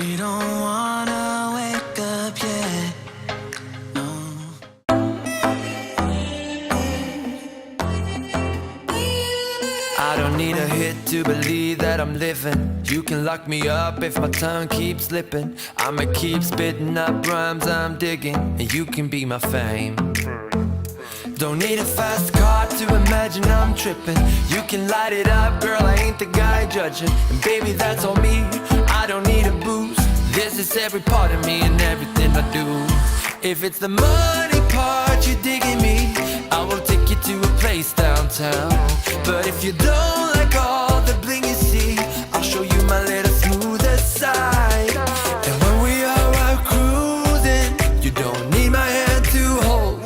We don't wanna wake up yet. No. I don't need a hit to believe that I'm living. You can lock me up if my tongue keeps slipping. I'ma keep spitting up rhymes I'm digging, and you can be my fame. Don't need a fast car to imagine I'm tripping. You can light it up, girl, I ain't the guy judging. And baby, that's on me, I don't need a boost. This is every part of me and everything I do. If it's the money part you're digging me, I will take you to a place downtown. But if you don't like all the bling you see, I'll show you my little smoother side. And when we are out cruising, you don't need my hand to hold.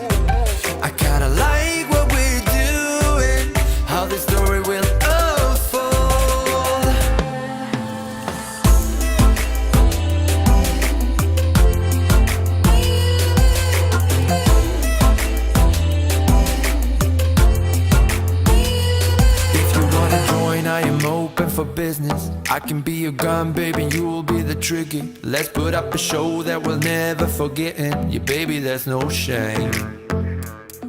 I kinda like what we're doing, how this story will unfold. If you wanna join, I am open for business. I can be your gun, baby, you'll be the trigger. Let's put up a show that we'll never forget. And yeah, baby, there's no shame.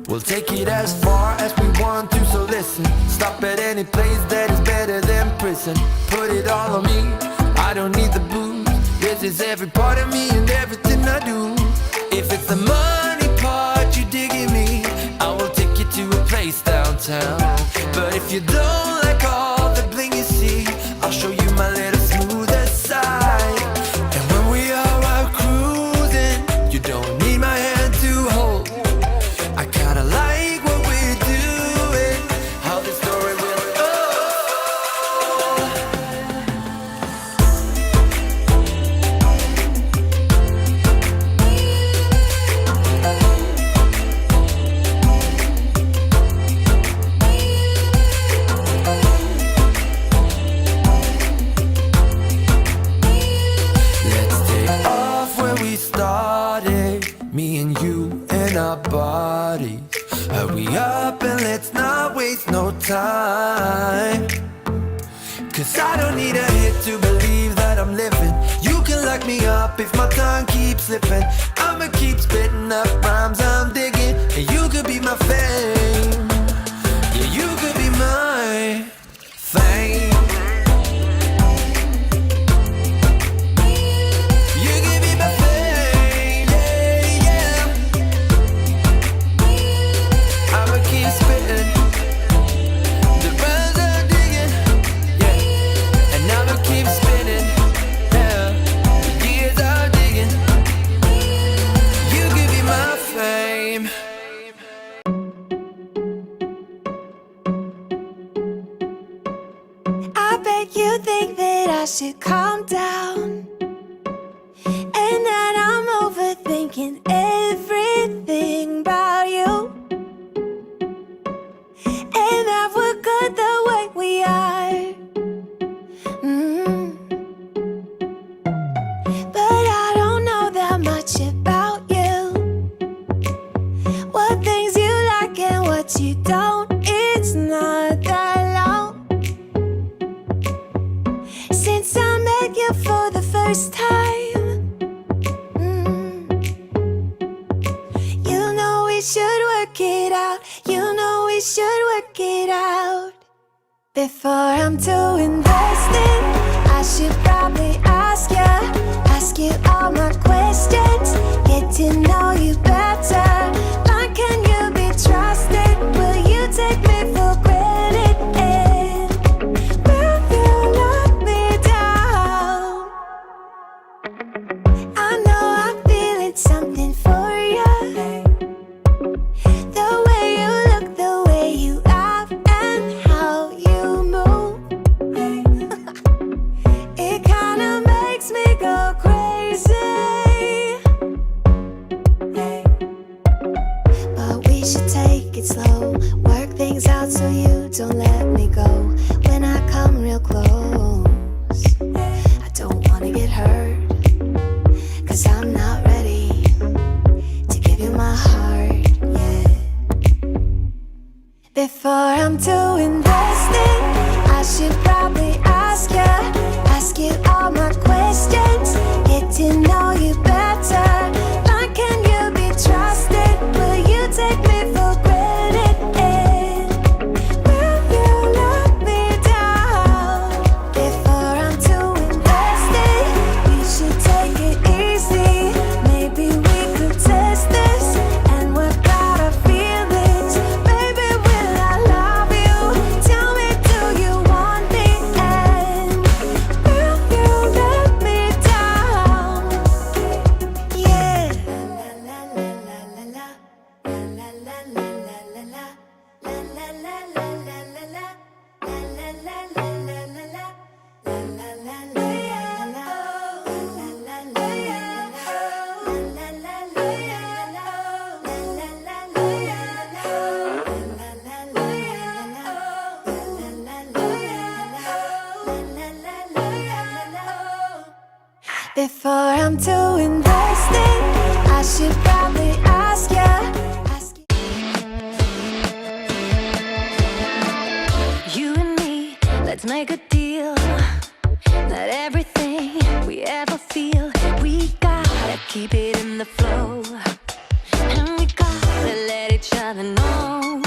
We'll take it as far as we want to, so listen. Stop at any place that is better than prison. Put it all on me, I don't need the booze. This is every part of me and everything I do. If it's the money part you digging me, I will take you to a place downtown. But if you don't like all the bling you see, I'll show you my little smoother side. And when we are out cruising, you don't need my hand to hold. I kinda like what we're doing, how this story will unfold. Let's take off where we started, me and you and our bodies. Hurry up and let's not waste no time. Cause I don't need a hit to believe that I'm living. You can lock me up if my tongue keeps slipping. I'ma keep spitting up rhymes I'm digging, and you could be my fame. Yeah, you could be my fame. You could be my fame, yeah, yeah. I'ma keep spitting the rhymes I'm digging, yeah. And I'ma keep spinning, yeah. The years I'm digging. You could be my fame. I bet you think that I should calm down, and that I'm overthinking everything about you, and that we're good the way we are. But I don't know that much about you, what things you like and what you don't. It's not that long since I met you for the first time. You know we should work it out. You know we should work it out. Before I'm too invested, I should probably ask you all my questions, get to know you better. Like, can you be trusted? Will you take me for granted? And will you let me down? I know I'm feeling something for you. The way you look, the way you laugh, and how you move. It kinda makes me go crazy. But we should take it slow, work things out so you don't let me go. When I come real close, I don't wanna get hurt, cause I'm not ready to give you my heart yet. Before I'm too invested, I should probably ask you all my questions, but you know you better. Like, can you be trusted? Will you take me for granted? Will you let me down? Before I'm too invested, we should take it easy. Maybe we could test this and work out our feelings. Baby, will I love you? Tell me, do you want me? And will you let me down? Yeah. La la la la la la la la la la la la la la la la la la. Before I'm too invested, I should probably ask ya. You and me, let's make a deal. Not everything we ever feel, we gotta keep it in the flow. And we gotta let each other know.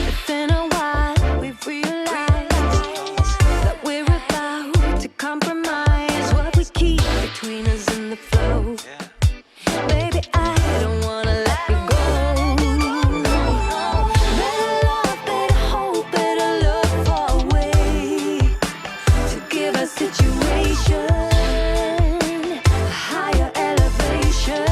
It's been a while, we've realized that we're about to compromise what we keep between us in the flow. Baby, I don't wanna let you go. Better love, better hope, better look for a way to give a situation a higher elevation.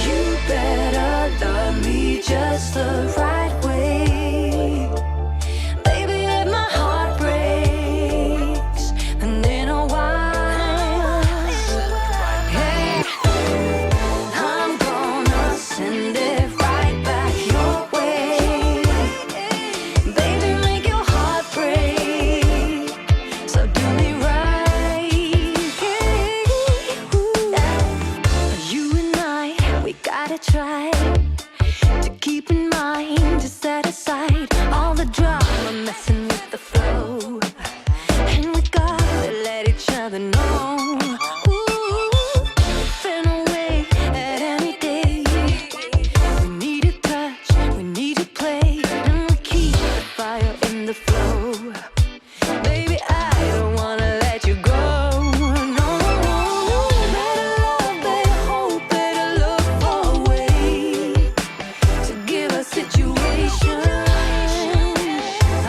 You better love me just the right way. Baby, if my heart breaks, and in a while, hey, I'm gonna send it right back your way. Baby, make your heart break, so do me right. You and I, we gotta try to keep in mind, to set aside all the drama messing with the flow. And we gotta let each other know. Been away at any day. We need a touch, we need to play, and we keep the fire in the flow. Baby, I don't wanna let you go. No, better love, better hope, better look for a way to give a situation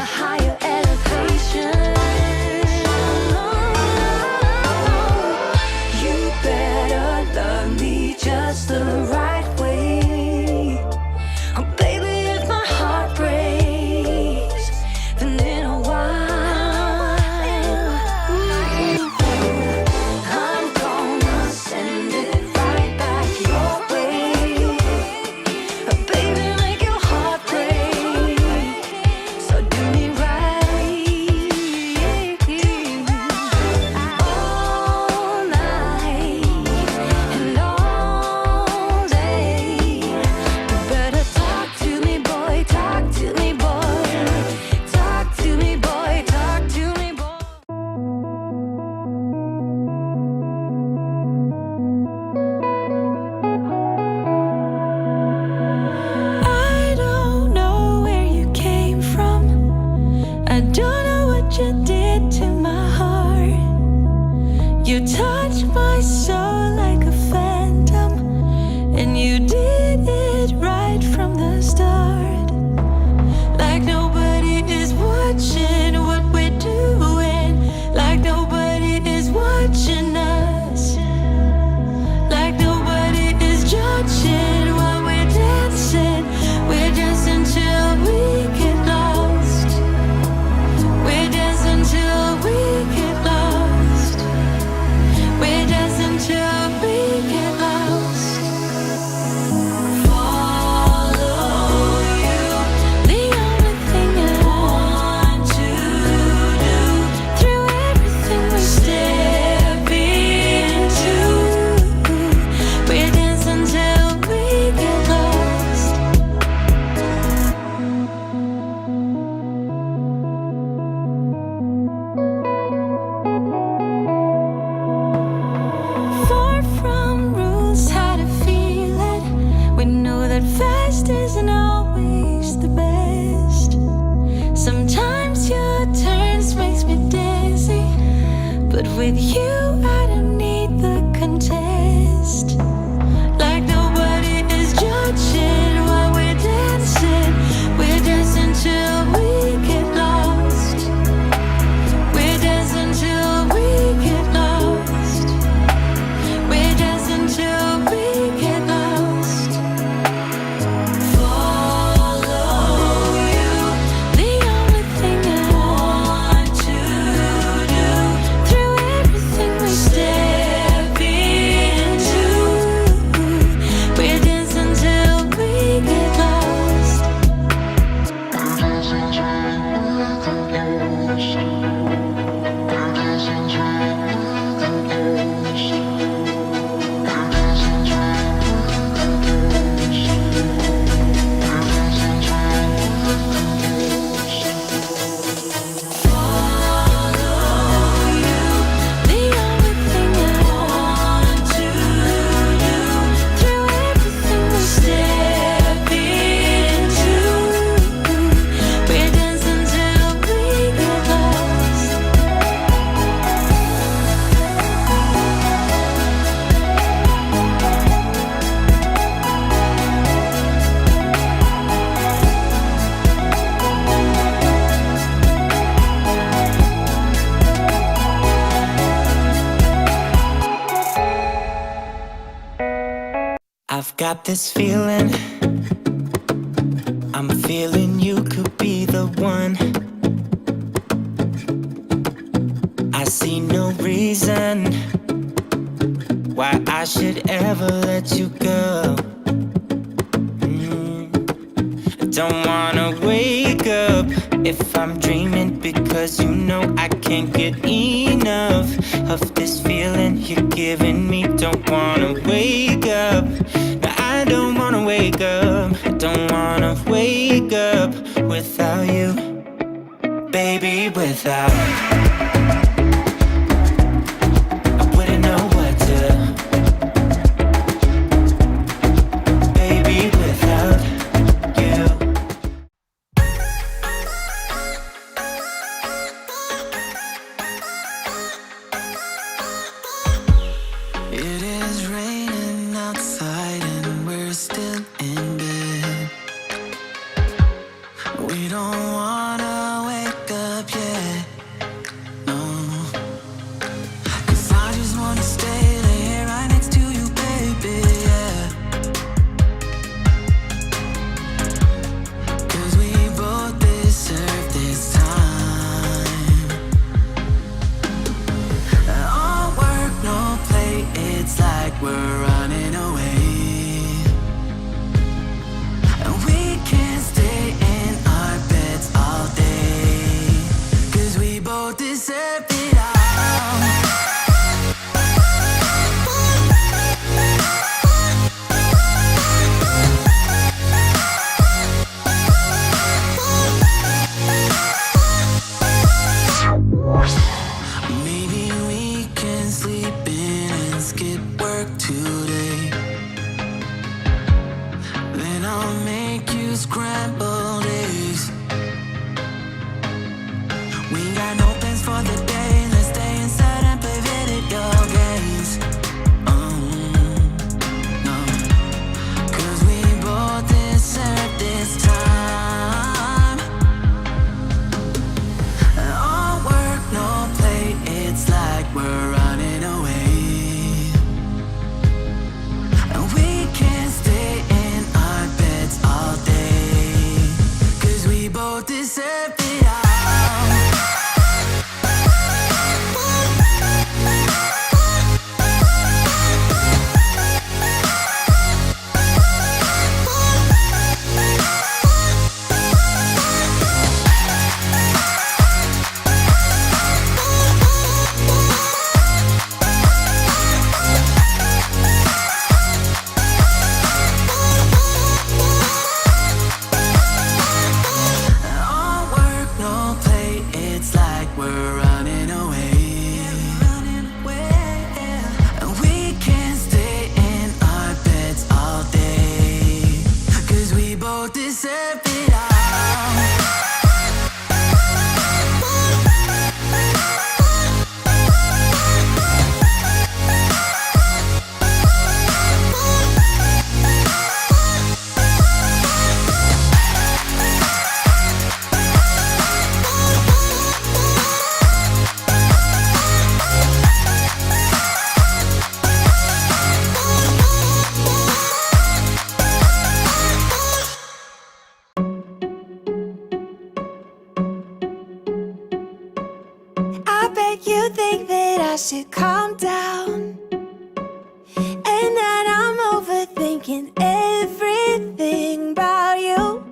a higher elevation. You better love me just the right way. Oh, baby, if my heart breaks, then in a while, I'm gonna send it right back your way. Oh, baby, make your heart break, so do me right. All night and all day, you better talk to me, boy, talk to me, boy, talk to me, boy, talk to me, boy. I don't know where you came from. I don't know what you did to my heart. You touched my soul like a phantom, and you did it right from the start. Like nobody is watching what we're doing. Like nobody is watching us. Like nobody is judging while we're dancing. We're dancing till we get lost. We're dancing till we get lost. We're dancing till with you, I don't need the contest. Like nobody is judging while we're dancing. We're dancing till we get lost. We're dancing till we get lost. We're dancing till we get lost. Follow you, the only thing I want to do. Through everything we step into, we're dancing till we get lost. The only thing I want to do. Through everything we step into, we're dancing till we get lost. I've got this feeling, I'm feeling you could be the one. I see no reason why I should ever let you go. I don't wanna wake up if I'm dreaming, because you know I can't get enough of this feeling you're giving me. Don't wanna wake up, no, I don't wanna wake up. I don't wanna wake up without you, baby, without. I wouldn't know what to, baby, without you. It is raining outside and we're still in bed. We don't wanna wake up yet, no. 'Cause I just wanna stay here right next to you, baby, yeah. 'Cause we both deserve this time. All work, no play, it's like we're running away. And we can't stay in our beds all day, 'cause we both deserve it all. Maybe we can sleep in and skip work today. Then I'll make you scrambled eggs. We got no plans for the day. Let's stay inside and play video games. No. 'Cause we both deserve this time. All work, no play, it's like we're running away. And we can't stay in our beds all day, 'cause we both deserve it all. All work, no play, it's like we're running away. And we can't stay in our beds all day, 'cause we both deserve it all. make you think that I should calm down, and that I'm overthinking everything about you,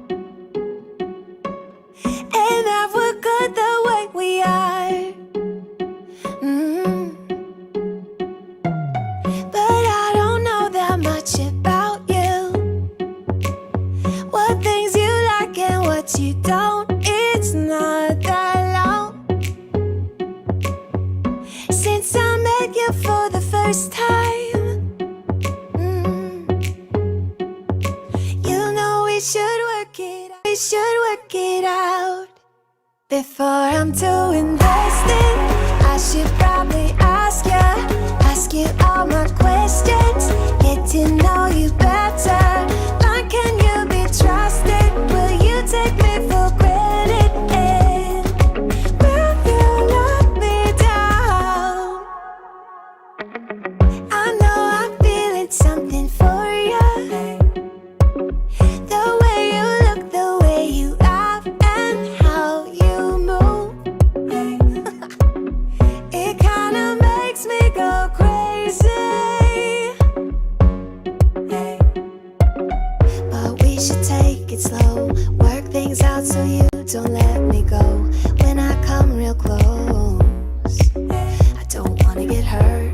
and that we're good the way we are. But I don't know that much about you, what things you like and what you don't. It's not that long since I met you for the first time. You know we should work it out. We should work it out. Before I'm too invested, I should probably ask you all my questions, get to know you better. Like, can you be trusted? Will you take me for granted? And will you let me down? I know I'm feeling something for you. The way you look, the way you laugh, and how you move. It kinda makes me go crazy. But we should take it slow, work things out so you don't let me go. When I come real close, I don't wanna get hurt,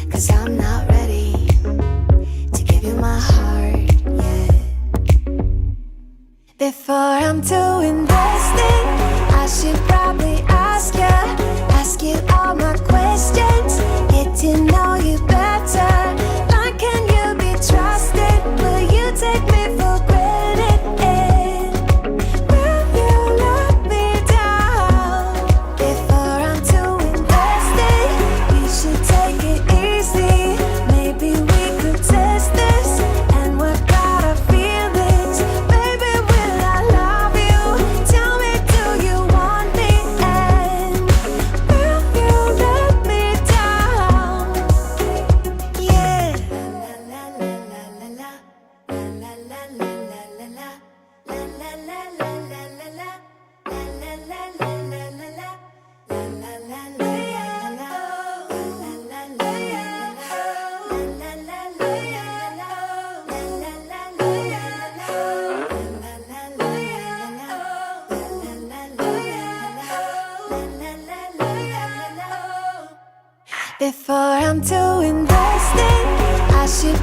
'cause I'm not ready to give you my heart yet. Before I'm too invested, I should probably ask you all my questions, get to know you better. Like, can you be trusted? Will you take me for granted? And will you let me down? Before I'm too invested, we should take it easy. Maybe we could test this and work out our feelings. Baby, will I love you? Tell me, do you want me? And will you let me down? Yeah. La la la la la la la la la la la la la la la la la Before I'm too invested, I should